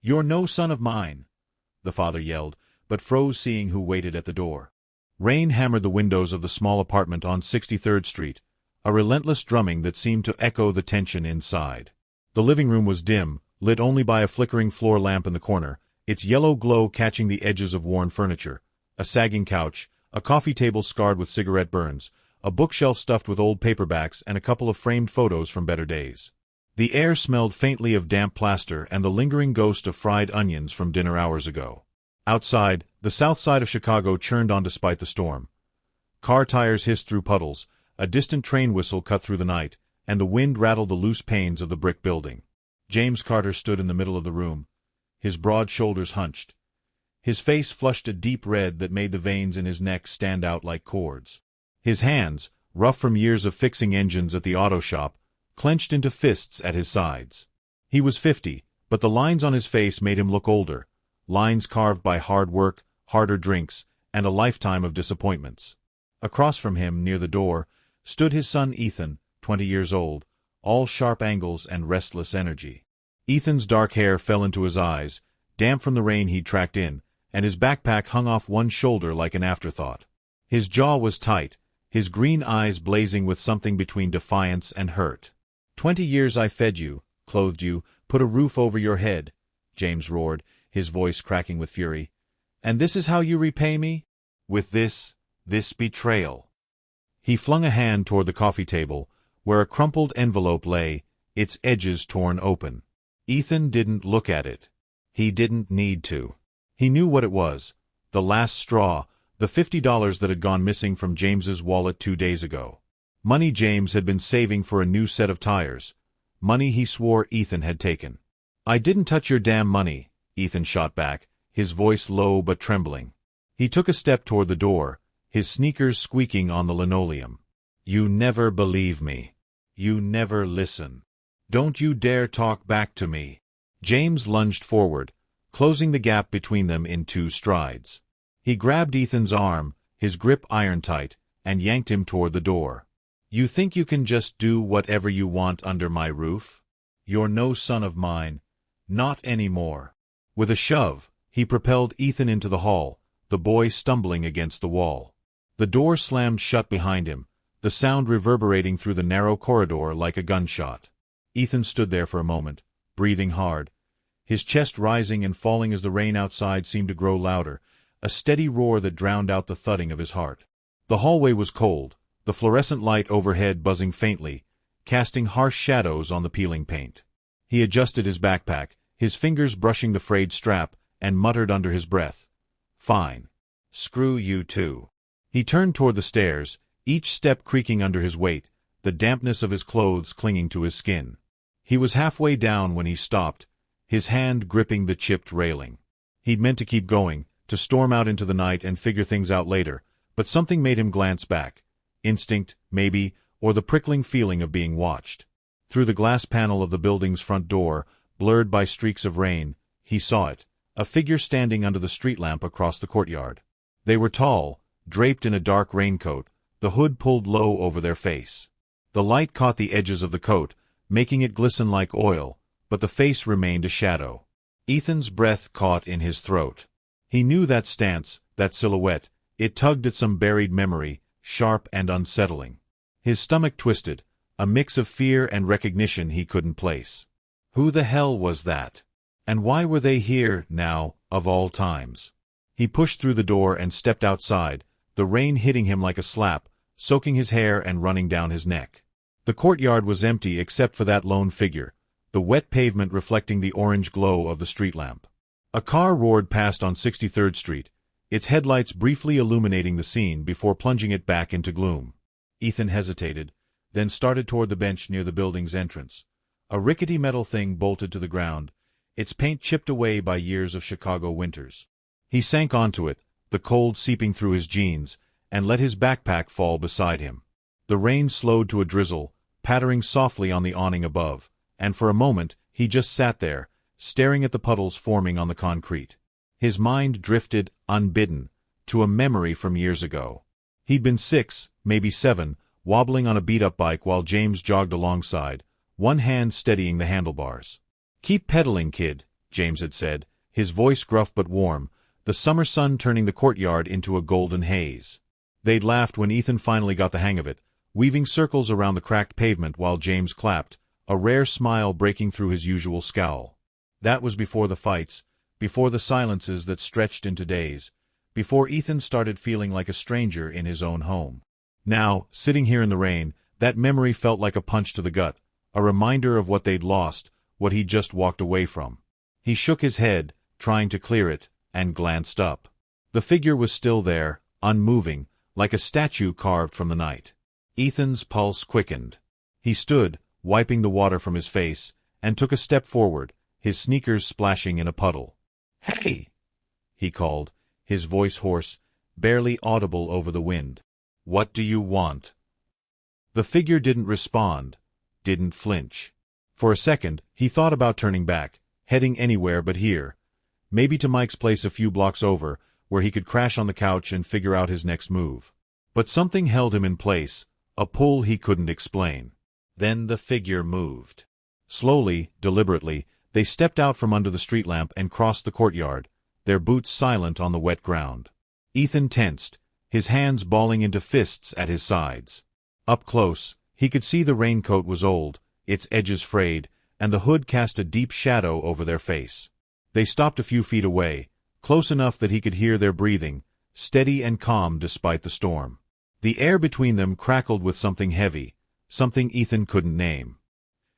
"You're no son of mine," the father yelled, but froze seeing who waited at the door. Rain hammered the windows of the small apartment on 63rd Street, a relentless drumming that seemed to echo the tension inside. The living room was dim, lit only by a flickering floor lamp in the corner, its yellow glow catching the edges of worn furniture, a sagging couch, a coffee table scarred with cigarette burns, a bookshelf stuffed with old paperbacks and a couple of framed photos from better days. The air smelled faintly of damp plaster and the lingering ghost of fried onions from dinner hours ago. Outside, the south side of Chicago churned on despite the storm. Car tires hissed through puddles, a distant train whistle cut through the night, and the wind rattled the loose panes of the brick building. James Carter stood in the middle of the room, his broad shoulders hunched. His face flushed a deep red that made the veins in his neck stand out like cords. His hands, rough from years of fixing engines at the auto shop, clenched into fists at his sides. He was 50, but the lines on his face made him look older, lines carved by hard work, harder drinks, and a lifetime of disappointments. Across from him, near the door, stood his son Ethan, 20 years old, all sharp angles and restless energy. Ethan's dark hair fell into his eyes, damp from the rain he'd tracked in, and his backpack hung off one shoulder like an afterthought. His jaw was tight, his green eyes blazing with something between defiance and hurt. 20 years I fed you, clothed you, put a roof over your head, James roared, his voice cracking with fury. And this is how you repay me? With this betrayal. He flung a hand toward the coffee table, where a crumpled envelope lay, its edges torn open. Ethan didn't look at it. He didn't need to. He knew what it was, the last straw, the $50 that had gone missing from James's wallet 2 days ago. Money James had been saving for a new set of tires. Money he swore Ethan had taken. I didn't touch your damn money, Ethan shot back, his voice low but trembling. He took a step toward the door, his sneakers squeaking on the linoleum. You never believe me. You never listen. Don't you dare talk back to me. James lunged forward, closing the gap between them in 2 strides. He grabbed Ethan's arm, his grip iron-tight, and yanked him toward the door. You think you can just do whatever you want under my roof? You're no son of mine. Not anymore. With a shove, he propelled Ethan into the hall, the boy stumbling against the wall. The door slammed shut behind him, the sound reverberating through the narrow corridor like a gunshot. Ethan stood there for a moment, breathing hard, his chest rising and falling as the rain outside seemed to grow louder, a steady roar that drowned out the thudding of his heart. The hallway was cold, the fluorescent light overhead buzzing faintly, casting harsh shadows on the peeling paint. He adjusted his backpack, his fingers brushing the frayed strap, and muttered under his breath, Fine. Screw you too. He turned toward the stairs, each step creaking under his weight, the dampness of his clothes clinging to his skin. He was halfway down when he stopped, his hand gripping the chipped railing. He'd meant to keep going, to storm out into the night and figure things out later, but something made him glance back. Instinct, maybe, or the prickling feeling of being watched. Through the glass panel of the building's front door, blurred by streaks of rain, he saw it, a figure standing under the street lamp across the courtyard. They were tall, draped in a dark raincoat, the hood pulled low over their face. The light caught the edges of the coat, making it glisten like oil, but the face remained a shadow. Ethan's breath caught in his throat. He knew that stance, that silhouette. It tugged at some buried memory, sharp and unsettling. His stomach twisted, a mix of fear and recognition he couldn't place. Who the hell was that? And why were they here, now, of all times? He pushed through the door and stepped outside, the rain hitting him like a slap, soaking his hair and running down his neck. The courtyard was empty except for that lone figure, the wet pavement reflecting the orange glow of the street lamp. A car roared past on 63rd Street, its headlights briefly illuminating the scene before plunging it back into gloom. Ethan hesitated, then started toward the bench near the building's entrance. A rickety metal thing bolted to the ground, its paint chipped away by years of Chicago winters. He sank onto it, the cold seeping through his jeans, and let his backpack fall beside him. The rain slowed to a drizzle, pattering softly on the awning above, and for a moment he just sat there, staring at the puddles forming on the concrete. His mind drifted, unbidden, to a memory from years ago. He'd been 6, maybe 7, wobbling on a beat-up bike while James jogged alongside, one hand steadying the handlebars. "Keep pedaling, kid," James had said, his voice gruff but warm, the summer sun turning the courtyard into a golden haze. They'd laughed when Ethan finally got the hang of it, weaving circles around the cracked pavement while James clapped, a rare smile breaking through his usual scowl. That was before the fights, before the silences that stretched into days, before Ethan started feeling like a stranger in his own home. Now, sitting here in the rain, that memory felt like a punch to the gut, a reminder of what they'd lost, what he'd just walked away from. He shook his head, trying to clear it, and glanced up. The figure was still there, unmoving, like a statue carved from the night. Ethan's pulse quickened. He stood, wiping the water from his face, and took a step forward, his sneakers splashing in a puddle. "Hey!" he called, his voice hoarse, barely audible over the wind. "What do you want?" The figure didn't respond, didn't flinch. For a second, he thought about turning back, heading anywhere but here. Maybe to Mike's place a few blocks over, where he could crash on the couch and figure out his next move. But something held him in place, a pull he couldn't explain. Then the figure moved. Slowly, deliberately, they stepped out from under the street lamp and crossed the courtyard, their boots silent on the wet ground. Ethan tensed, his hands balling into fists at his sides. Up close, he could see the raincoat was old, its edges frayed, and the hood cast a deep shadow over their face. They stopped a few feet away, close enough that he could hear their breathing, steady and calm despite the storm. The air between them crackled with something heavy, something Ethan couldn't name.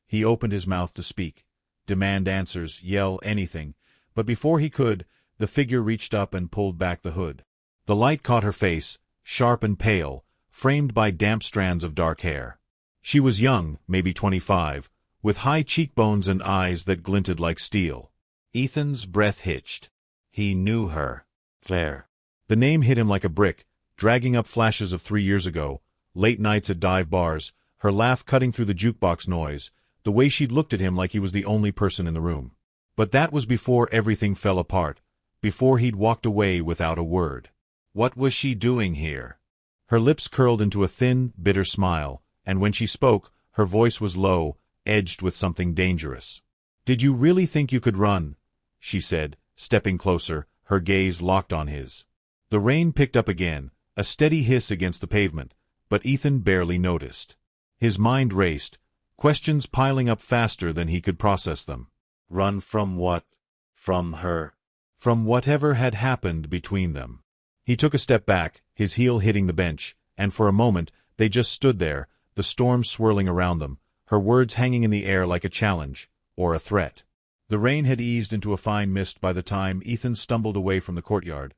He opened his mouth to speak, demand answers, yell anything, but before he could, the figure reached up and pulled back the hood. The light caught her face, sharp and pale, framed by damp strands of dark hair. She was young, maybe 25, with high cheekbones and eyes that glinted like steel. Ethan's breath hitched. He knew her. Claire. The name hit him like a brick, dragging up flashes of 3 years ago, late nights at dive bars, her laugh cutting through the jukebox noise, the way she'd looked at him like he was the only person in the room. But that was before everything fell apart, before he'd walked away without a word. What was she doing here? Her lips curled into a thin, bitter smile, and when she spoke, her voice was low, edged with something dangerous. "Did you really think you could run?" she said, stepping closer, her gaze locked on his. The rain picked up again, a steady hiss against the pavement, but Ethan barely noticed. His mind raced, questions piling up faster than he could process them. Run from what? From her. From whatever had happened between them. He took a step back, his heel hitting the bench, and for a moment they just stood there, the storm swirling around them, her words hanging in the air like a challenge, or a threat. The rain had eased into a fine mist by the time Ethan stumbled away from the courtyard,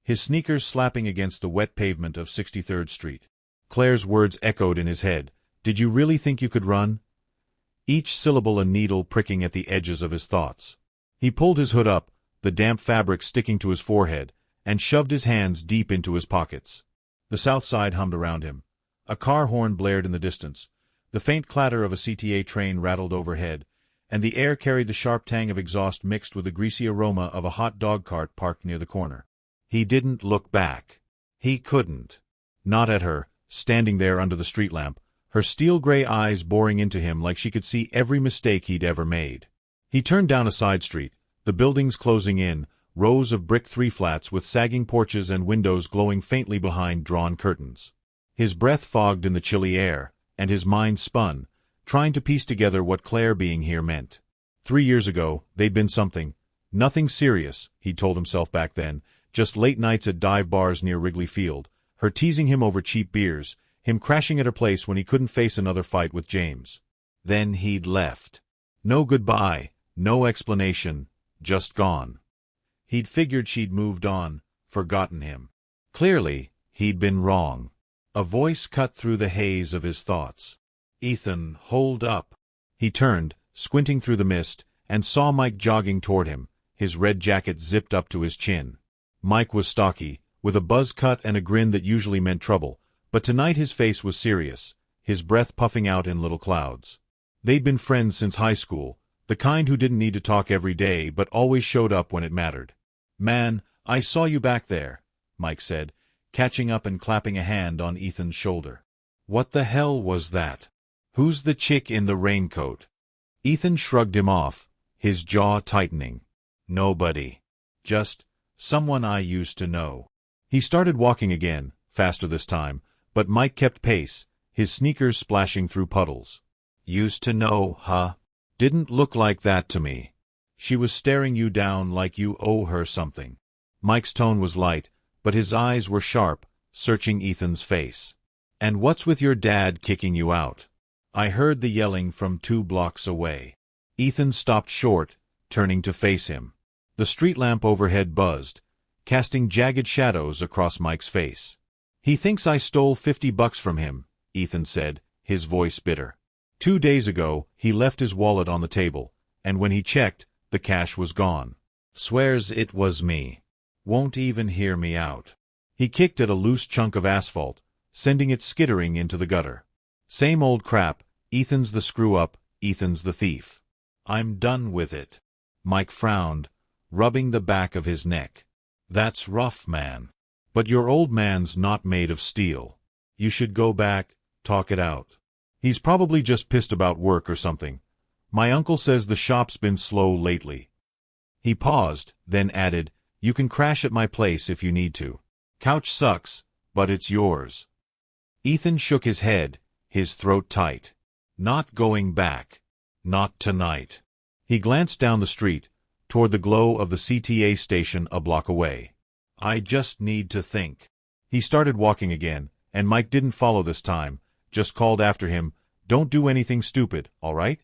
his sneakers slapping against the wet pavement of 63rd Street. Claire's words echoed in his head. "Did you really think you could run?" Each syllable a needle pricking at the edges of his thoughts. He pulled his hood up, the damp fabric sticking to his forehead, and shoved his hands deep into his pockets. The south side hummed around him. A car horn blared in the distance. The faint clatter of a CTA train rattled overhead, and the air carried the sharp tang of exhaust mixed with the greasy aroma of a hot dog cart parked near the corner. He didn't look back. He couldn't. Not at her, standing there under the street lamp, her steel-gray eyes boring into him like she could see every mistake he'd ever made. He turned down a side street, the buildings closing in, rows of brick three-flats with sagging porches and windows glowing faintly behind drawn curtains. His breath fogged in the chilly air, and his mind spun, trying to piece together what Claire being here meant. 3 years ago, they'd been something. Nothing serious, he'd told himself back then, just late nights at dive bars near Wrigley Field, her teasing him over cheap beers, him crashing at her place when he couldn't face another fight with James. Then he'd left. No goodbye, no explanation, just gone. He'd figured she'd moved on, forgotten him. Clearly, he'd been wrong. A voice cut through the haze of his thoughts. "Ethan, hold up." He turned, squinting through the mist, and saw Mike jogging toward him, his red jacket zipped up to his chin. Mike was stocky, with a buzz cut and a grin that usually meant trouble, but tonight his face was serious, his breath puffing out in little clouds. They'd been friends since high school, the kind who didn't need to talk every day but always showed up when it mattered. "Man, I saw you back there," Mike said, catching up and clapping a hand on Ethan's shoulder. "What the hell was that? Who's the chick in the raincoat?" Ethan shrugged him off. his jaw tightening. Nobody. Just someone I used to know. He started walking again, faster this time, but Mike kept pace, his sneakers splashing through puddles. Used to know, huh? Didn't look like that to me. She was staring you down like you owe her something. Mike's tone was light, but his eyes were sharp, searching Ethan's face. And what's with your dad kicking you out? I heard the yelling from 2 blocks away. Ethan stopped short, turning to face him. The street lamp overhead buzzed, casting jagged shadows across Mike's face. He thinks I stole $50 from him, Ethan said, his voice bitter. 2 days ago, he left his wallet on the table, and when he checked, the cash was gone. Swears it was me. Won't even hear me out. He kicked at a loose chunk of asphalt, sending it skittering into the gutter. Same old crap, Ethan's the screw-up, Ethan's the thief. I'm done with it. Mike frowned, rubbing the back of his neck. That's rough, man. But your old man's not made of steel. You should go back, talk it out. He's probably just pissed about work or something. My uncle says the shop's been slow lately. He paused, then added, You can crash at my place if you need to. Couch sucks, but it's yours. Ethan shook his head, his throat tight. Not going back. Not tonight. He glanced down the street, toward the glow of the CTA station a block away. I just need to think. He started walking again, and Mike didn't follow this time, just called after him, Don't do anything stupid, all right?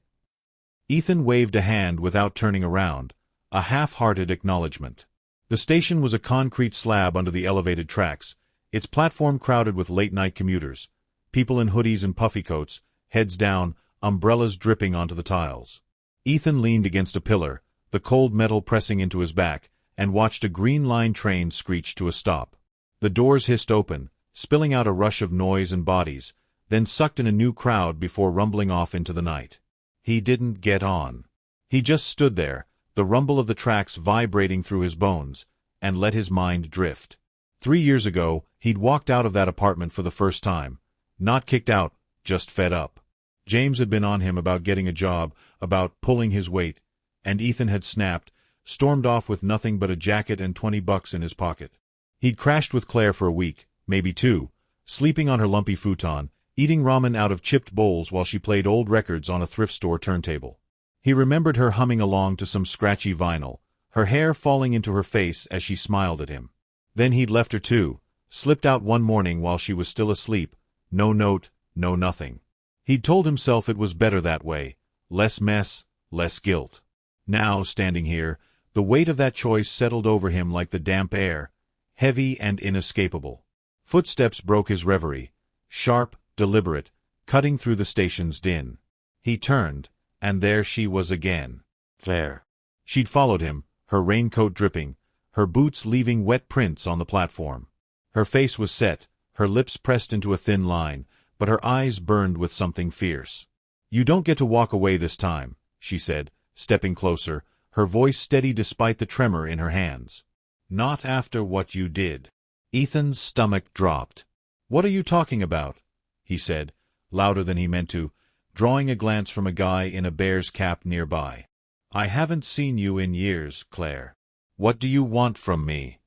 Ethan waved a hand without turning around, a half-hearted acknowledgement. The station was a concrete slab under the elevated tracks, its platform crowded with late-night commuters, people in hoodies and puffy coats, heads down, umbrellas dripping onto the tiles. Ethan leaned against a pillar, the cold metal pressing into his back, and watched a Green Line train screech to a stop. The doors hissed open, spilling out a rush of noise and bodies, then sucked in a new crowd before rumbling off into the night. He didn't get on. He just stood there, the rumble of the tracks vibrating through his bones, and let his mind drift. 3 years ago, he'd walked out of that apartment for the first time. Not kicked out, just fed up. James had been on him about getting a job, about pulling his weight, and Ethan had snapped, stormed off with nothing but a jacket and $20 in his pocket. He'd crashed with Claire for a week, maybe 2, sleeping on her lumpy futon, eating ramen out of chipped bowls while she played old records on a thrift store turntable. He remembered her humming along to some scratchy vinyl, her hair falling into her face as she smiled at him. Then he'd left her too, slipped out one morning while she was still asleep, no note, no nothing. He'd told himself it was better that way, less mess, less guilt. Now, standing here, the weight of that choice settled over him like the damp air, heavy and inescapable. Footsteps broke his reverie, sharp, deliberate, cutting through the station's din. He turned, and there she was again. Claire. She'd followed him, her raincoat dripping, her boots leaving wet prints on the platform. Her face was set, her lips pressed into a thin line, but her eyes burned with something fierce. You don't get to walk away this time, she said, stepping closer, her voice steady despite the tremor in her hands. Not after what you did. Ethan's stomach dropped. What are you talking about? He said, louder than he meant to, drawing a glance from a guy in a bear's cap nearby. I haven't seen you in years, Claire. What do you want from me?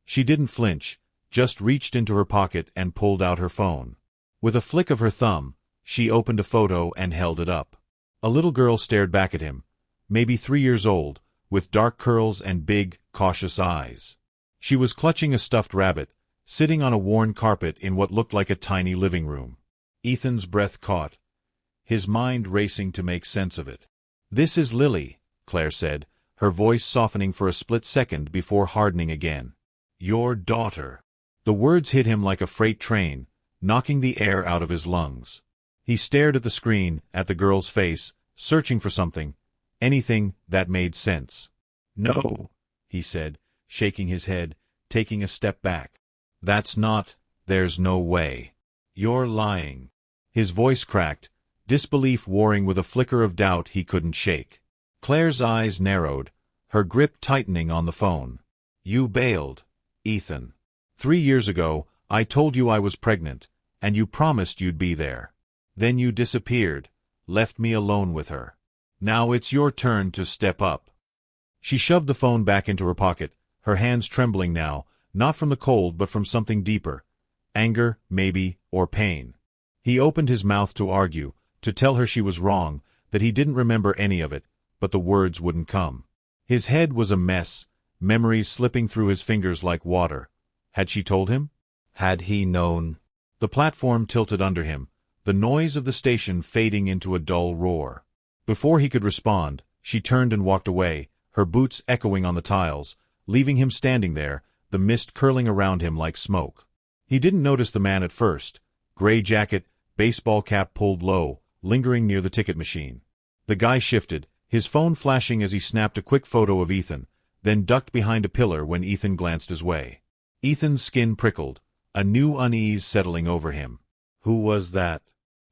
She didn't flinch, just reached into her pocket and pulled out her phone. With a flick of her thumb, she opened a photo and held it up. A little girl stared back at him, maybe 3 years old, with dark curls and big, cautious eyes. She was clutching a stuffed rabbit, sitting on a worn carpet in what looked like a tiny living room. Ethan's breath caught, his mind racing to make sense of it. This is Lily, Claire said, her voice softening for a split second before hardening again. Your daughter. The words hit him like a freight train, knocking the air out of his lungs. He stared at the screen, at the girl's face, searching for something, anything that made sense. No, he said, shaking his head, taking a step back. That's not, there's no way. You're lying. His voice cracked, disbelief warring with a flicker of doubt he couldn't shake. Claire's eyes narrowed, her grip tightening on the phone. You bailed, Ethan. 3 years ago, I told you I was pregnant, and you promised you'd be there. Then you disappeared, left me alone with her. Now it's your turn to step up. She shoved the phone back into her pocket, her hands trembling now, not from the cold but from something deeper. Anger, maybe, or pain. He opened his mouth to argue, to tell her she was wrong, that he didn't remember any of it, but the words wouldn't come. His head was a mess, memories slipping through his fingers like water. Had she told him? Had he known? The platform tilted under him, the noise of the station fading into a dull roar. Before he could respond, she turned and walked away, her boots echoing on the tiles, leaving him standing there, the mist curling around him like smoke. He didn't notice the man at first. Gray jacket, baseball cap pulled low, lingering near the ticket machine. The guy shifted, his phone flashing as he snapped a quick photo of Ethan, then ducked behind a pillar when Ethan glanced his way. Ethan's skin prickled, a new unease settling over him. Who was that?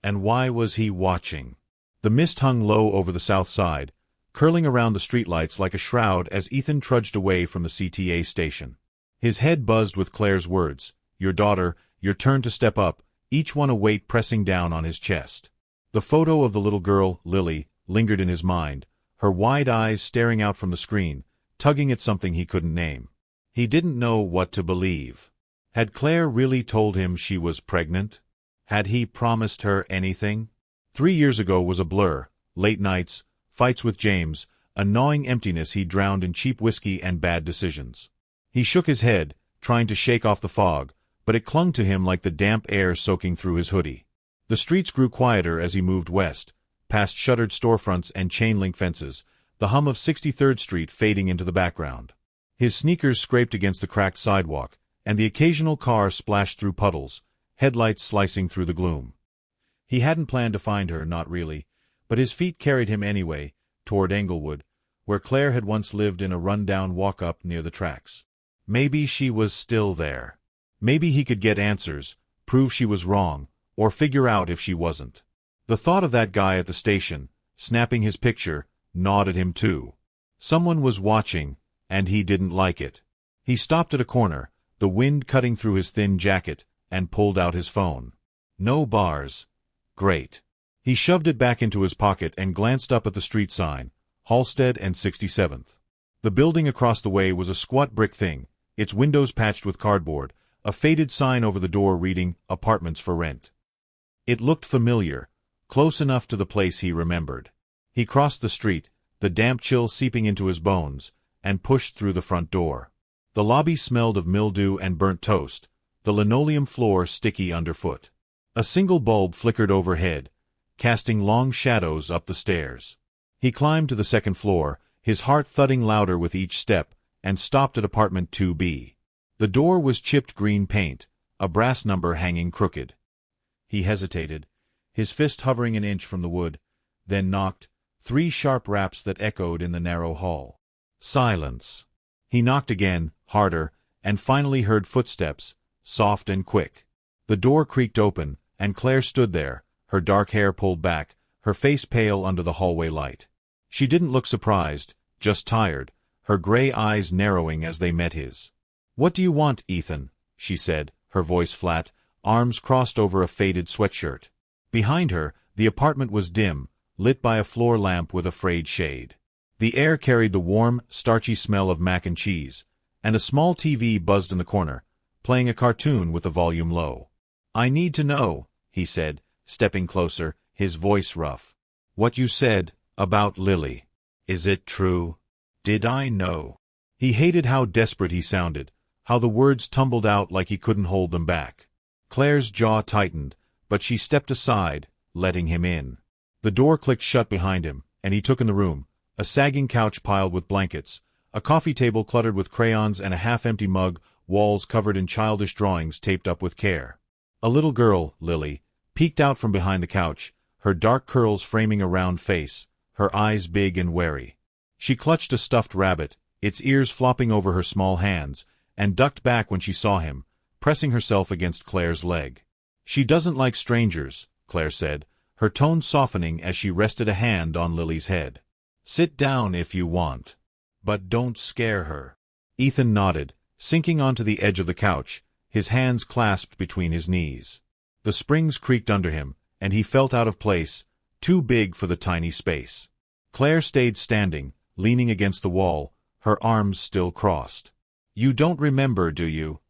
And why was he watching? The mist hung low over the south side, curling around the streetlights like a shroud as Ethan trudged away from the CTA station. His head buzzed with Claire's words, "Your daughter, your turn to step up," each one a weight pressing down on his chest. The photo of the little girl, Lily, lingered in his mind, her wide eyes staring out from the screen, tugging at something he couldn't name. He didn't know what to believe. Had Claire really told him she was pregnant? Had he promised her anything? 3 years ago was a blur, late nights, fights with James, a gnawing emptiness he drowned in cheap whiskey and bad decisions. He shook his head, trying to shake off the fog, but it clung to him like the damp air soaking through his hoodie. The streets grew quieter as he moved west, past shuttered storefronts and chain-link fences, the hum of 63rd Street fading into the background. His sneakers scraped against the cracked sidewalk, and the occasional car splashed through puddles, headlights slicing through the gloom. He hadn't planned to find her, not really, but his feet carried him anyway, toward Englewood, where Claire had once lived in a run-down walk-up near the tracks. Maybe she was still there. Maybe he could get answers, prove she was wrong, or figure out if she wasn't. The thought of that guy at the station, snapping his picture, gnawed at him too. Someone was watching, and he didn't like it. He stopped at a corner, the wind cutting through his thin jacket, and pulled out his phone. No bars. Great. He shoved it back into his pocket and glanced up at the street sign, Halsted and 67th. The building across the way was a squat brick thing, its windows patched with cardboard, a faded sign over the door reading, "Apartments for Rent." It looked familiar, close enough to the place he remembered. He crossed the street, the damp chill seeping into his bones, and pushed through the front door. The lobby smelled of mildew and burnt toast, the linoleum floor sticky underfoot. A single bulb flickered overhead, casting long shadows up the stairs. He climbed to the second floor, his heart thudding louder with each step, and stopped at apartment 2B. The door was chipped green paint, a brass number hanging crooked. He hesitated, his fist hovering an inch from the wood, then knocked, 3 sharp raps that echoed in the narrow hall. Silence. He knocked again, harder, and finally heard footsteps, soft and quick. The door creaked open, and Claire stood there, her dark hair pulled back, her face pale under the hallway light. She didn't look surprised, just tired, her gray eyes narrowing as they met his. "What do you want, Ethan?" she said, her voice flat, arms crossed over a faded sweatshirt. Behind her, the apartment was dim, lit by a floor lamp with a frayed shade. The air carried the warm, starchy smell of mac and cheese, and a small TV buzzed in the corner, playing a cartoon with the volume low. "I need to know," he said, stepping closer, his voice rough. "What you said about Lily. Is it true? Did I know?" He hated how desperate he sounded, how the words tumbled out like he couldn't hold them back. Claire's jaw tightened, but she stepped aside, letting him in. The door clicked shut behind him, and he took in the room, a sagging couch piled with blankets, a coffee table cluttered with crayons and a half-empty mug, walls covered in childish drawings taped up with care. A little girl, Lily, peeked out from behind the couch, her dark curls framing a round face, her eyes big and wary. She clutched a stuffed rabbit, its ears flopping over her small hands, and ducked back when she saw him, pressing herself against Claire's leg. "She doesn't like strangers," Claire said, her tone softening as she rested a hand on Lily's head. "Sit down if you want. But don't scare her." Ethan nodded, sinking onto the edge of the couch, his hands clasped between his knees. The springs creaked under him, and he felt out of place, too big for the tiny space. Claire stayed standing, leaning against the wall, her arms still crossed. "You don't remember, do you?"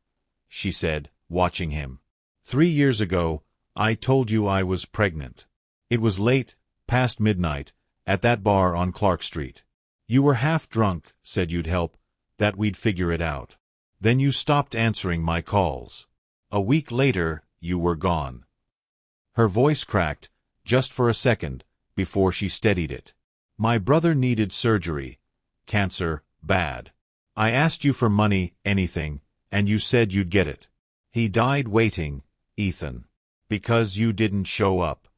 she said, watching him. "3 years ago, I told you I was pregnant. It was late, past midnight, at that bar on Clark Street. You were half drunk, said you'd help, that we'd figure it out. Then you stopped answering my calls. A week later, you were gone." Her voice cracked, just for a second, before she steadied it. "My brother needed surgery. Cancer, bad. I asked you for money, anything, and you said you'd get it. He died waiting, Ethan. Because you didn't show up."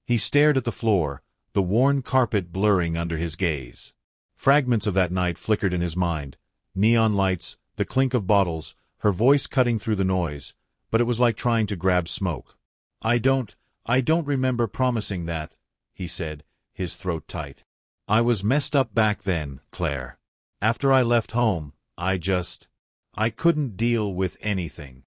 He stared at the floor, the worn carpet blurring under his gaze. Fragments of that night flickered in his mind. Neon lights, the clink of bottles, her voice cutting through the noise, but it was like trying to grab smoke. I don't remember promising that," he said, his throat tight. "I was messed up back then, Claire. After I left home, I couldn't deal with anything."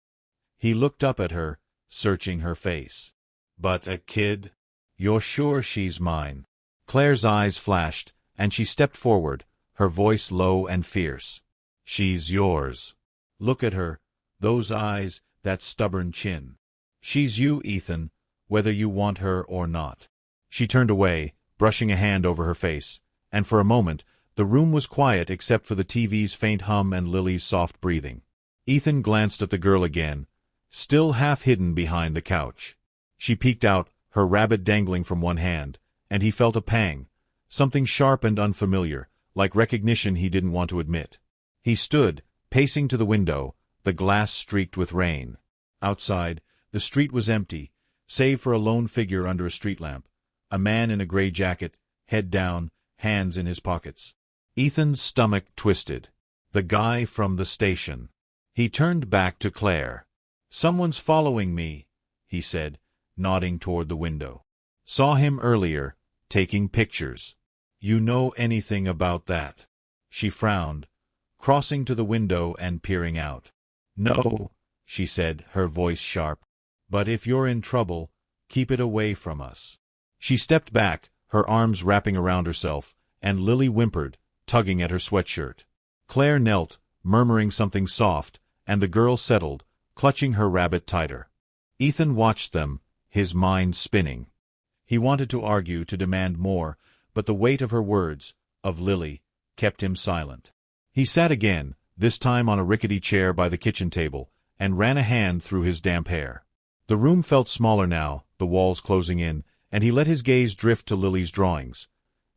He looked up at her, searching her face. "But a kid? You're sure she's mine?" Claire's eyes flashed, and she stepped forward, her voice low and fierce. "She's yours. Look at her, those eyes, that stubborn chin. She's you, Ethan, whether you want her or not." She turned away, brushing a hand over her face, and for a moment, the room was quiet except for the TV's faint hum and Lily's soft breathing. Ethan glanced at the girl again, still half hidden behind the couch. She peeked out, her rabbit dangling from one hand, and he felt a pang, something sharp and unfamiliar, like recognition he didn't want to admit. He stood, pacing to the window, the glass streaked with rain. Outside, the street was empty, save for a lone figure under a street lamp, a man in a gray jacket, head down, hands in his pockets. Ethan's stomach twisted. The guy from the station. He turned back to Claire. "Someone's following me," he said, nodding toward the window. "Saw him earlier, taking pictures. You know anything about that?" She frowned, crossing to the window and peering out. "No," she said, her voice sharp. "But if you're in trouble, keep it away from us." She stepped back, her arms wrapping around herself, and Lily whimpered, tugging at her sweatshirt. Claire knelt, murmuring something soft, and the girl settled, clutching her rabbit tighter. Ethan watched them, his mind spinning. He wanted to argue, to demand more, but the weight of her words, of Lily, kept him silent. He sat again, this time on a rickety chair by the kitchen table, and ran a hand through his damp hair. The room felt smaller now, the walls closing in, and he let his gaze drift to Lily's drawings.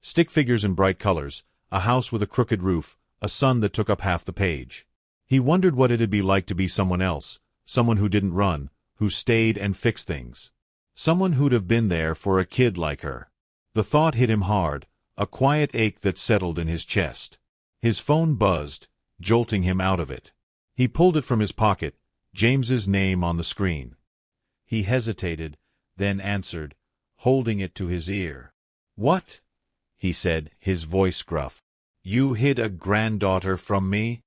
Stick figures in bright colors, a house with a crooked roof, a sun that took up half the page. He wondered what it'd be like to be someone else, someone who didn't run, who stayed and fixed things. Someone who'd have been there for a kid like her. The thought hit him hard, a quiet ache that settled in his chest. His phone buzzed, jolting him out of it. He pulled it from his pocket, James's name on the screen. He hesitated, then answered, holding it to his ear. "What?" he said, his voice gruff. "You hid a granddaughter from me?"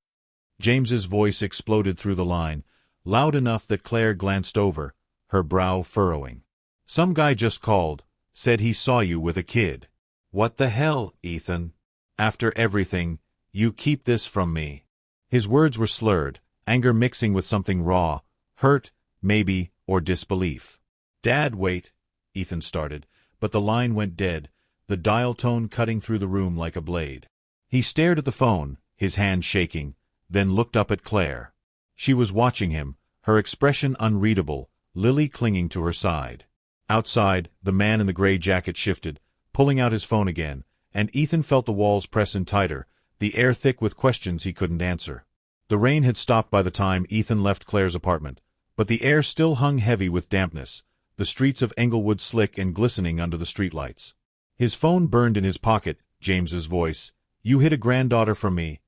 James's voice exploded through the line, loud enough that Claire glanced over, her brow furrowing. "Some guy just called, said he saw you with a kid." "What the hell, Ethan? After everything, you keep this from me." His words were slurred, anger mixing with something raw, hurt, maybe, or disbelief. "Dad, wait," Ethan started, but the line went dead, the dial tone cutting through the room like a blade. He stared at the phone, his hand shaking, then looked up at Claire. She was watching him, her expression unreadable, Lily clinging to her side. Outside, the man in the gray jacket shifted, pulling out his phone again, and Ethan felt the walls press in tighter, the air thick with questions he couldn't answer. The rain had stopped by the time Ethan left Claire's apartment, but the air still hung heavy with dampness, the streets of Englewood slick and glistening under the streetlights. His phone burned in his pocket, James's voice. "You hid a granddaughter from me,"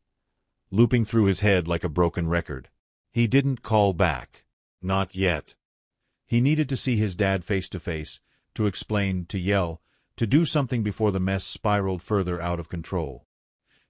looping through his head like a broken record. He didn't call back. Not yet. He needed to see his dad face to face, to explain, to yell, to do something before the mess spiraled further out of control.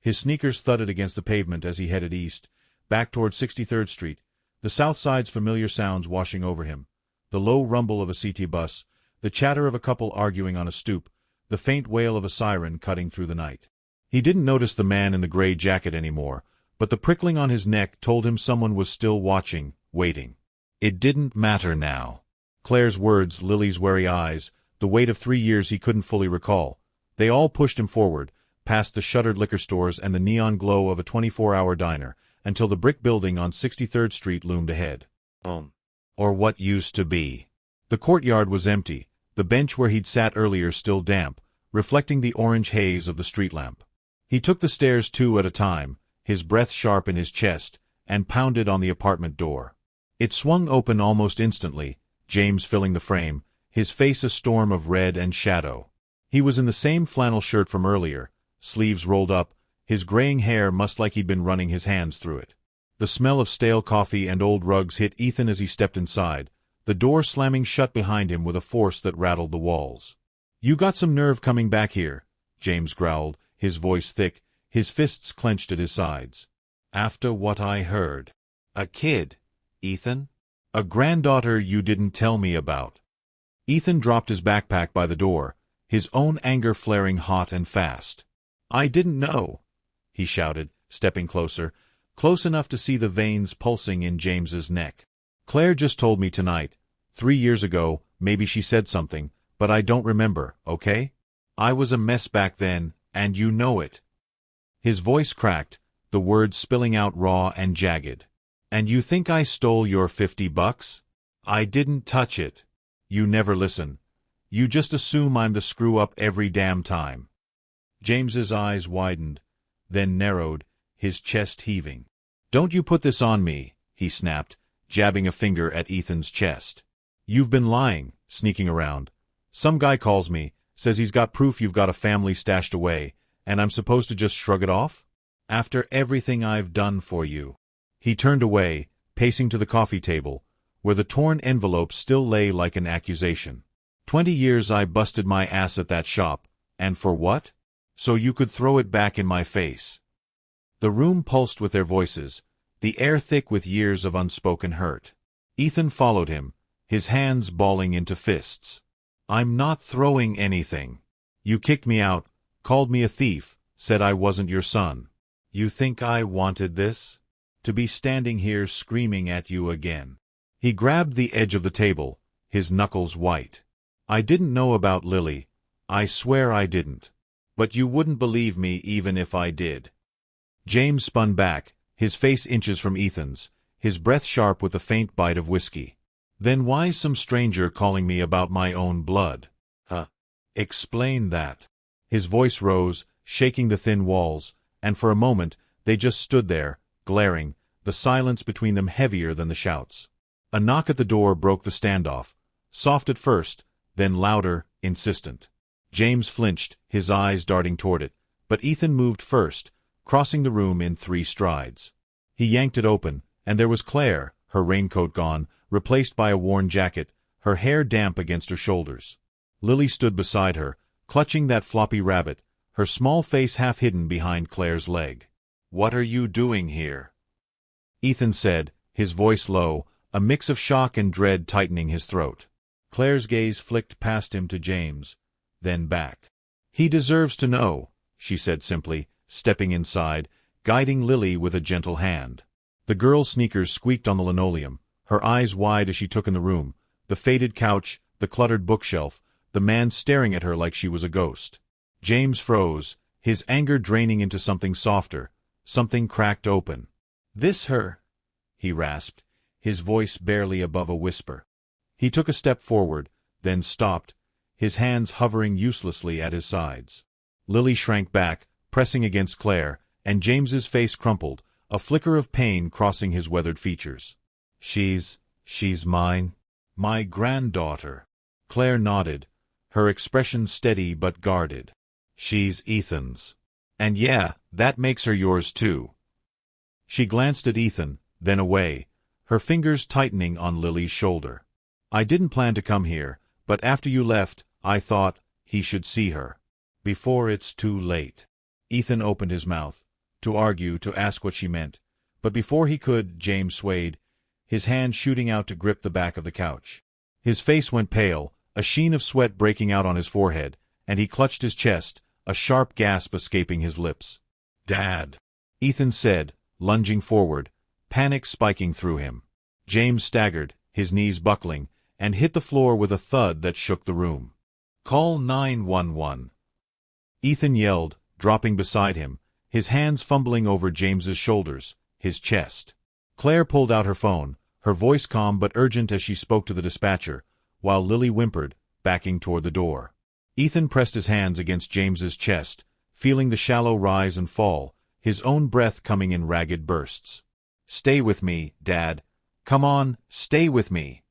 His sneakers thudded against the pavement as he headed east, back toward 63rd Street, the South Side's familiar sounds washing over him. The low rumble of a CT bus, the chatter of a couple arguing on a stoop, the faint wail of a siren cutting through the night. He didn't notice the man in the gray jacket anymore, but the prickling on his neck told him someone was still watching, waiting. It didn't matter now. Claire's words, Lily's wary eyes, the weight of 3 years he couldn't fully recall. They all pushed him forward, past the shuttered liquor stores and the neon glow of a 24-hour diner, until the brick building on 63rd Street loomed ahead. Or what used to be. The courtyard was empty, the bench where he'd sat earlier still damp, reflecting the orange haze of the street lamp. He took the stairs 2 at a time, his breath sharp in his chest, and pounded on the apartment door. It swung open almost instantly, James filling the frame, his face a storm of red and shadow. He was in the same flannel shirt from earlier, sleeves rolled up, his graying hair mussed like he'd been running his hands through it. The smell of stale coffee and old rugs hit Ethan as he stepped inside, the door slamming shut behind him with a force that rattled the walls. "You got some nerve coming back here," James growled, his voice thick, his fists clenched at his sides. "After what I heard. A kid, Ethan? A granddaughter you didn't tell me about." Ethan dropped his backpack by the door, his own anger flaring hot and fast. "I didn't know," he shouted, stepping closer, close enough to see the veins pulsing in James's neck. "Claire just told me tonight. 3 years ago, maybe she said something, but I don't remember, okay? I was a mess back then, and you know it." His voice cracked, the words spilling out raw and jagged. "And you think I stole your $50? I didn't touch it. You never listen. You just assume I'm the screw-up every damn time." James's eyes widened, then narrowed, his chest heaving. "Don't you put this on me," he snapped, jabbing a finger at Ethan's chest. "You've been lying, sneaking around. Some guy calls me, says he's got proof you've got a family stashed away, and I'm supposed to just shrug it off? After everything I've done for you." He turned away, pacing to the coffee table, where the torn envelope still lay like an accusation. 20 years I busted my ass at that shop, and for what? So you could throw it back in my face." The room pulsed with their voices, the air thick with years of unspoken hurt. Ethan followed him, his hands balling into fists. "I'm not throwing anything. You kicked me out, called me a thief, said I wasn't your son. You think I wanted this? To be standing here screaming at you again?" He grabbed the edge of the table, his knuckles white. "I didn't know about Lily. I swear I didn't. But you wouldn't believe me even if I did." James spun back, his face inches from Ethan's, his breath sharp with a faint bite of whiskey. "Then why's some stranger calling me about my own blood? Huh? Explain that." His voice rose, shaking the thin walls, and for a moment they just stood there, glaring, the silence between them heavier than the shouts. A knock at the door broke the standoff, soft at first, then louder, insistent. James flinched, his eyes darting toward it, but Ethan moved first, crossing the room in 3 strides. He yanked it open, and there was Claire, her raincoat gone, replaced by a worn jacket, her hair damp against her shoulders. Lily stood beside her, clutching that floppy rabbit, her small face half hidden behind Claire's leg. "What are you doing here?" Ethan said, his voice low, a mix of shock and dread tightening his throat. Claire's gaze flicked past him to James, then back. "He deserves to know," she said simply, stepping inside, guiding Lily with a gentle hand. The girl's sneakers squeaked on the linoleum, her eyes wide as she took in the room, the faded couch, the cluttered bookshelf, the man staring at her like she was a ghost. James froze, his anger draining into something softer, something cracked open. "This her?" he rasped, his voice barely above a whisper. He took a step forward, then stopped, his hands hovering uselessly at his sides. Lily shrank back, pressing against Claire, and James's face crumpled, a flicker of pain crossing his weathered features. She's mine. My granddaughter." Claire nodded, her expression steady but guarded. "She's Ethan's. And yeah, that makes her yours too." She glanced at Ethan, then away, her fingers tightening on Lily's shoulder. "I didn't plan to come here, but after you left, I thought he should see her. Before it's too late." Ethan opened his mouth, to argue, to ask what she meant, but before he could, James swayed, his hand shooting out to grip the back of the couch. His face went pale, a sheen of sweat breaking out on his forehead, and he clutched his chest, a sharp gasp escaping his lips. "Dad," Ethan said, lunging forward, panic spiking through him. James staggered, his knees buckling, and hit the floor with a thud that shook the room. "Call 911. Ethan yelled, dropping beside him, his hands fumbling over James's shoulders, his chest. Claire pulled out her phone, her voice calm but urgent as she spoke to the dispatcher, while Lily whimpered, backing toward the door. Ethan pressed his hands against James's chest, feeling the shallow rise and fall, his own breath coming in ragged bursts. "Stay with me, Dad. Come on, stay with me."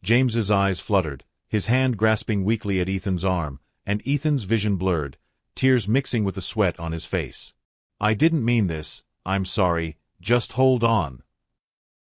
James's eyes fluttered, his hand grasping weakly at Ethan's arm, and Ethan's vision blurred, tears mixing with the sweat on his face. "I didn't mean this, I'm sorry, just hold on."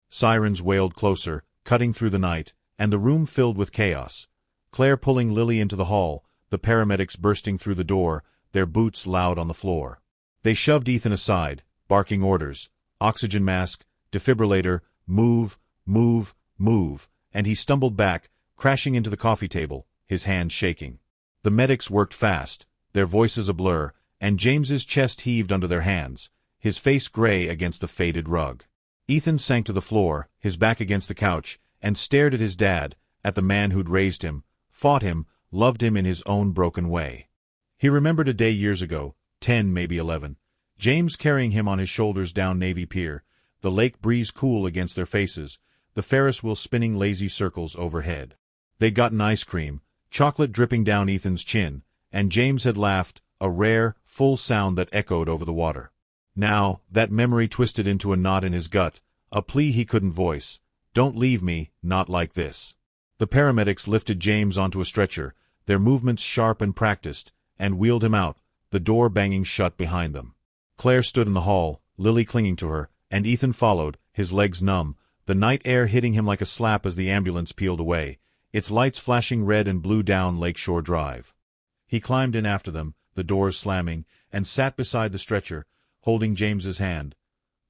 Sirens wailed closer, cutting through the night, and the room filled with chaos. Claire pulling Lily into the hall, the paramedics bursting through the door, their boots loud on the floor. They shoved Ethan aside, barking orders, oxygen mask, defibrillator, move, move, move, and he stumbled back, crashing into the coffee table, his hands shaking. The medics worked fast, their voices a blur, and James's chest heaved under their hands, his face gray against the faded rug. Ethan sank to the floor, his back against the couch, and stared at his dad, at the man who'd raised him, fought him, loved him in his own broken way. He remembered a day years ago, 10, maybe 11, James carrying him on his shoulders down Navy Pier, the lake breeze cool against their faces, the Ferris wheel spinning lazy circles overhead. They'd gotten ice cream, chocolate dripping down Ethan's chin, and James had laughed, a rare, full sound that echoed over the water. Now, that memory twisted into a knot in his gut, a plea he couldn't voice. "Don't leave me, not like this." The paramedics lifted James onto a stretcher, their movements sharp and practiced, and wheeled him out, the door banging shut behind them. Claire stood in the hall, Lily clinging to her, and Ethan followed, his legs numb, the night air hitting him like a slap as the ambulance peeled away, its lights flashing red and blue down Lakeshore Drive. He climbed in after them, the doors slamming, and sat beside the stretcher, holding James's hand.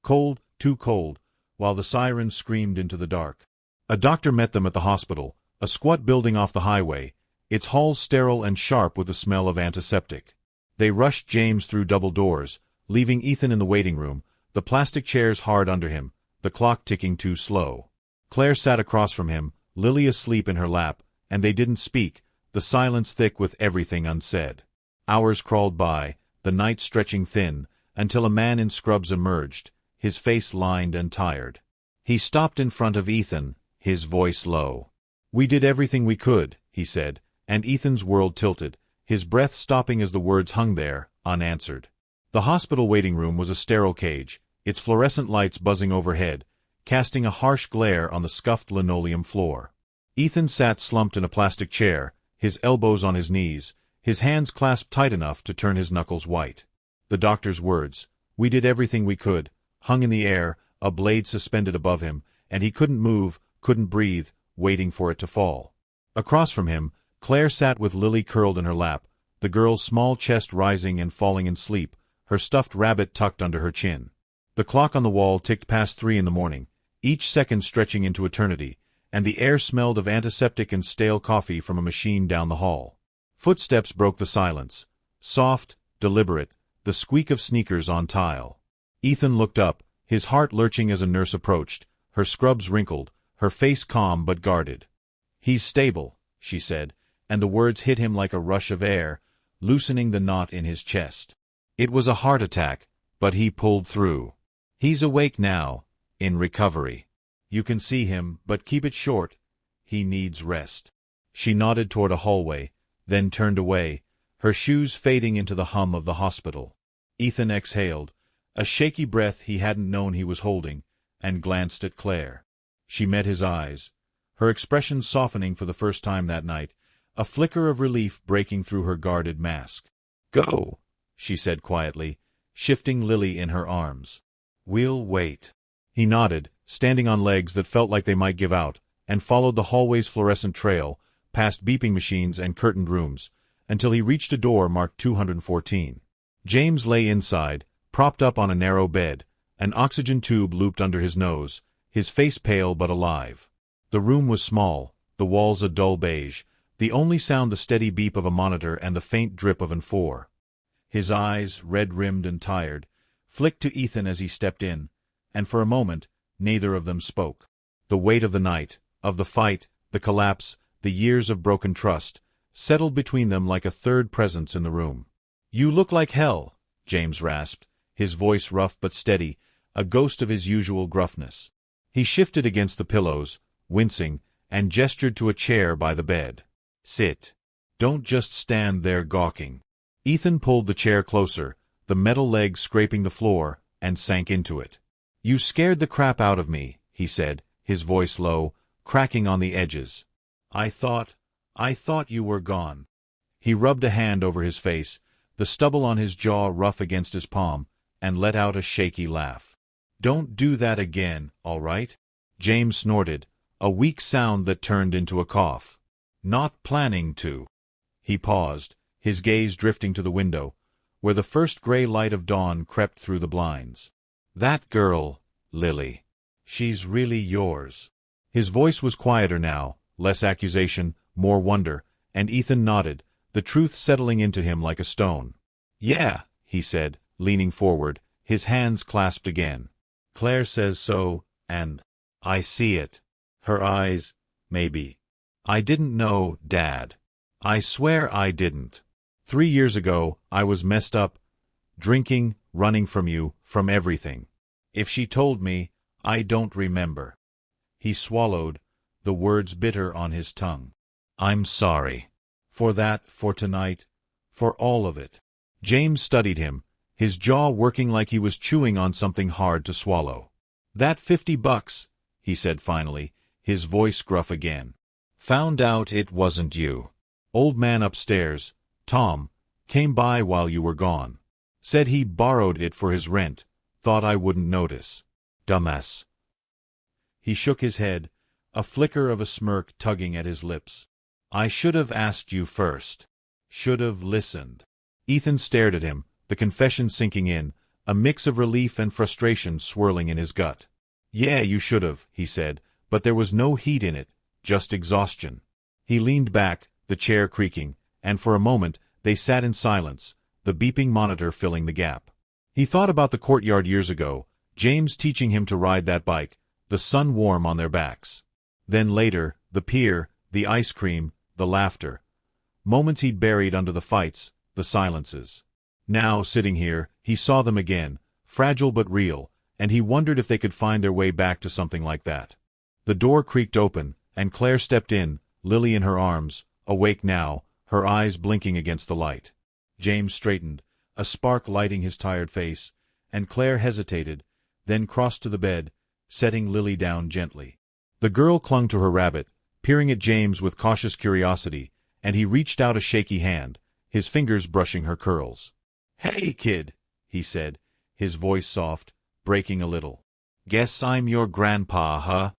Cold, too cold, while the sirens screamed into the dark. A doctor met them at the hospital, a squat building off the highway, its halls sterile and sharp with the smell of antiseptic. They rushed James through double doors, leaving Ethan in the waiting room, the plastic chairs hard under him, the clock ticking too slow. Claire sat across from him, Lily asleep in her lap, and they didn't speak, the silence thick with everything unsaid. Hours crawled by, the night stretching thin, until a man in scrubs emerged, his face lined and tired. He stopped in front of Ethan, his voice low. "We did everything we could," he said, and Ethan's world tilted, his breath stopping as the words hung there, unanswered. The hospital waiting room was a sterile cage, its fluorescent lights buzzing overhead, casting a harsh glare on the scuffed linoleum floor. Ethan sat slumped in a plastic chair, his elbows on his knees, his hands clasped tight enough to turn his knuckles white. The doctor's words, "We did everything we could," hung in the air, a blade suspended above him, and he couldn't move, couldn't breathe, waiting for it to fall. Across from him, Claire sat with Lily curled in her lap, the girl's small chest rising and falling in sleep, her stuffed rabbit tucked under her chin. The clock on the wall ticked past 3 in the morning, each second stretching into eternity, and the air smelled of antiseptic and stale coffee from a machine down the hall. Footsteps broke the silence, soft, deliberate, the squeak of sneakers on tile. Ethan looked up, his heart lurching as a nurse approached, her scrubs wrinkled, her face calm but guarded. "He's stable," she said, and the words hit him like a rush of air, loosening the knot in his chest. It was a heart attack, but he pulled through. "He's awake now, in recovery. You can see him, but keep it short. He needs rest." She nodded toward a hallway, then turned away, her shoes fading into the hum of the hospital. Ethan exhaled, a shaky breath he hadn't known he was holding, and glanced at Claire. She met his eyes, her expression softening for the first time that night, a flicker of relief breaking through her guarded mask. "Go," she said quietly, shifting Lily in her arms. "We'll wait." He nodded, standing on legs that felt like they might give out, and followed the hallway's fluorescent trail, past beeping machines and curtained rooms, until he reached a door marked 214. James lay inside, propped up on a narrow bed, an oxygen tube looped under his nose, his face pale but alive. The room was small, the walls a dull beige, the only sound the steady beep of a monitor and the faint drip of an 4. His eyes, red-rimmed and tired, flicked to Ethan as he stepped in, and for a moment, neither of them spoke. The weight of the night, of the fight, the collapse, the years of broken trust, settled between them like a third presence in the room. "You look like hell," James rasped, his voice rough but steady, a ghost of his usual gruffness. He shifted against the pillows, wincing, and gestured to a chair by the bed. "Sit. Don't just stand there gawking." Ethan pulled the chair closer, the metal legs scraping the floor, and sank into it. "You scared the crap out of me," he said, his voice low, cracking on the edges. I thought you were gone." He rubbed a hand over his face, the stubble on his jaw rough against his palm, and let out a shaky laugh. "Don't do that again, all right?" James snorted, a weak sound that turned into a cough. "Not planning to." He paused, his gaze drifting to the window, where the first gray light of dawn crept through the blinds. "That girl, Lily. She's really yours." His voice was quieter now, less accusation, more wonder, and Ethan nodded, the truth settling into him like a stone. "Yeah," he said, leaning forward, his hands clasped again. "Claire says so, and I see it. Her eyes, maybe. I didn't know, Dad. I swear I didn't. 3 years ago, I was messed up, drinking, running from you, from everything. If she told me, I don't remember." He swallowed, the words bitter on his tongue. "I'm sorry. For that, for tonight, for all of it." James studied him, his jaw working like he was chewing on something hard to swallow. "That $50, he said finally, his voice gruff again. "Found out it wasn't you. Old man upstairs, Tom, came by while you were gone. Said he borrowed it for his rent, thought I wouldn't notice. Dumbass." He shook his head, a flicker of a smirk tugging at his lips. "I should have asked you first. Should have listened." Ethan stared at him, the confession sinking in, a mix of relief and frustration swirling in his gut. "Yeah, you should have," he said, but there was no heat in it, just exhaustion. He leaned back, the chair creaking, and for a moment they sat in silence, the beeping monitor filling the gap. He thought about the courtyard years ago, James teaching him to ride that bike, the sun warm on their backs. Then later, the pier, the ice cream, the laughter. Moments he'd buried under the fights, the silences. Now, sitting here, he saw them again, fragile but real, and he wondered if they could find their way back to something like that. The door creaked open, and Claire stepped in, Lily in her arms, awake now, her eyes blinking against the light. James straightened, a spark lighting his tired face, and Claire hesitated, then crossed to the bed, setting Lily down gently. The girl clung to her rabbit, peering at James with cautious curiosity, and he reached out a shaky hand, his fingers brushing her curls. "Hey, kid," he said, his voice soft, breaking a little. "Guess I'm your grandpa, huh?"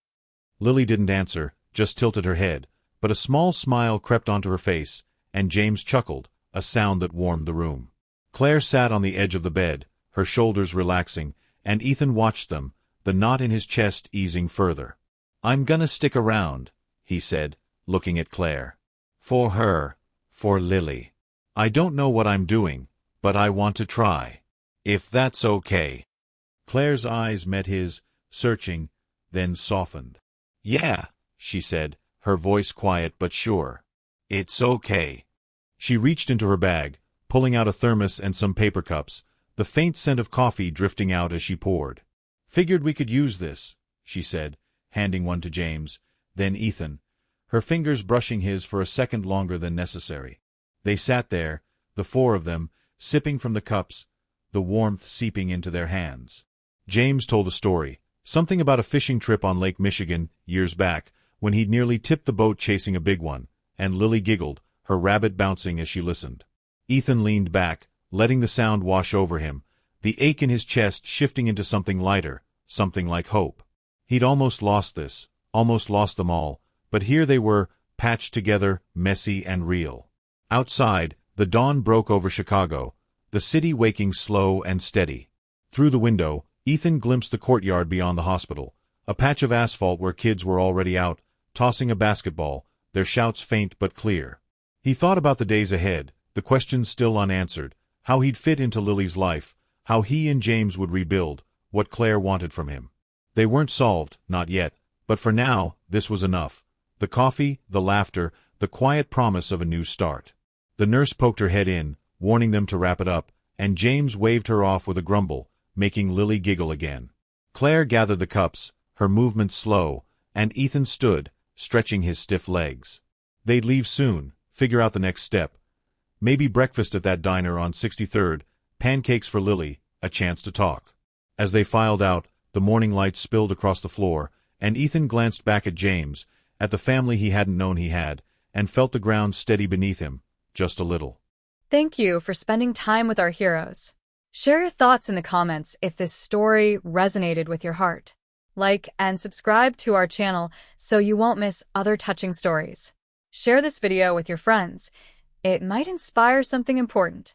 Lily didn't answer, just tilted her head, but a small smile crept onto her face, and James chuckled, a sound that warmed the room. Claire sat on the edge of the bed, her shoulders relaxing, and Ethan watched them, the knot in his chest easing further. "I'm gonna stick around," he said, looking at Claire. "For her, for Lily. I don't know what I'm doing, but I want to try. If that's okay." Claire's eyes met his, searching, then softened. "Yeah," she said, her voice quiet but sure. "It's okay." She reached into her bag, pulling out a thermos and some paper cups, the faint scent of coffee drifting out as she poured. "Figured we could use this," she said, handing one to James, then Ethan, her fingers brushing his for a second longer than necessary. They sat there, the four of them, sipping from the cups, the warmth seeping into their hands. James told a story, something about a fishing trip on Lake Michigan, years back, when he'd nearly tipped the boat chasing a big one, and Lily giggled, her rabbit bouncing as she listened. Ethan leaned back, letting the sound wash over him, the ache in his chest shifting into something lighter, something like hope. He'd almost lost this, almost lost them all, but here they were, patched together, messy and real. Outside, the dawn broke over Chicago, the city waking slow and steady. Through the window, Ethan glimpsed the courtyard beyond the hospital, a patch of asphalt where kids were already out, tossing a basketball, their shouts faint but clear. He thought about the days ahead, the questions still unanswered, how he'd fit into Lily's life, how he and James would rebuild, what Claire wanted from him. They weren't solved, not yet, but for now, this was enough. The coffee, the laughter, the quiet promise of a new start. The nurse poked her head in, warning them to wrap it up, and James waved her off with a grumble, making Lily giggle again. Claire gathered the cups, her movements slow, and Ethan stood, stretching his stiff legs. They'd leave soon, figure out the next step. Maybe breakfast at that diner on 63rd, pancakes for Lily, a chance to talk. As they filed out, the morning light spilled across the floor, and Ethan glanced back at James, at the family he hadn't known he had, and felt the ground steady beneath him, just a little. Thank you for spending time with our heroes. Share your thoughts in the comments if this story resonated with your heart. Like and subscribe to our channel so you won't miss other touching stories. Share this video with your friends. It might inspire something important.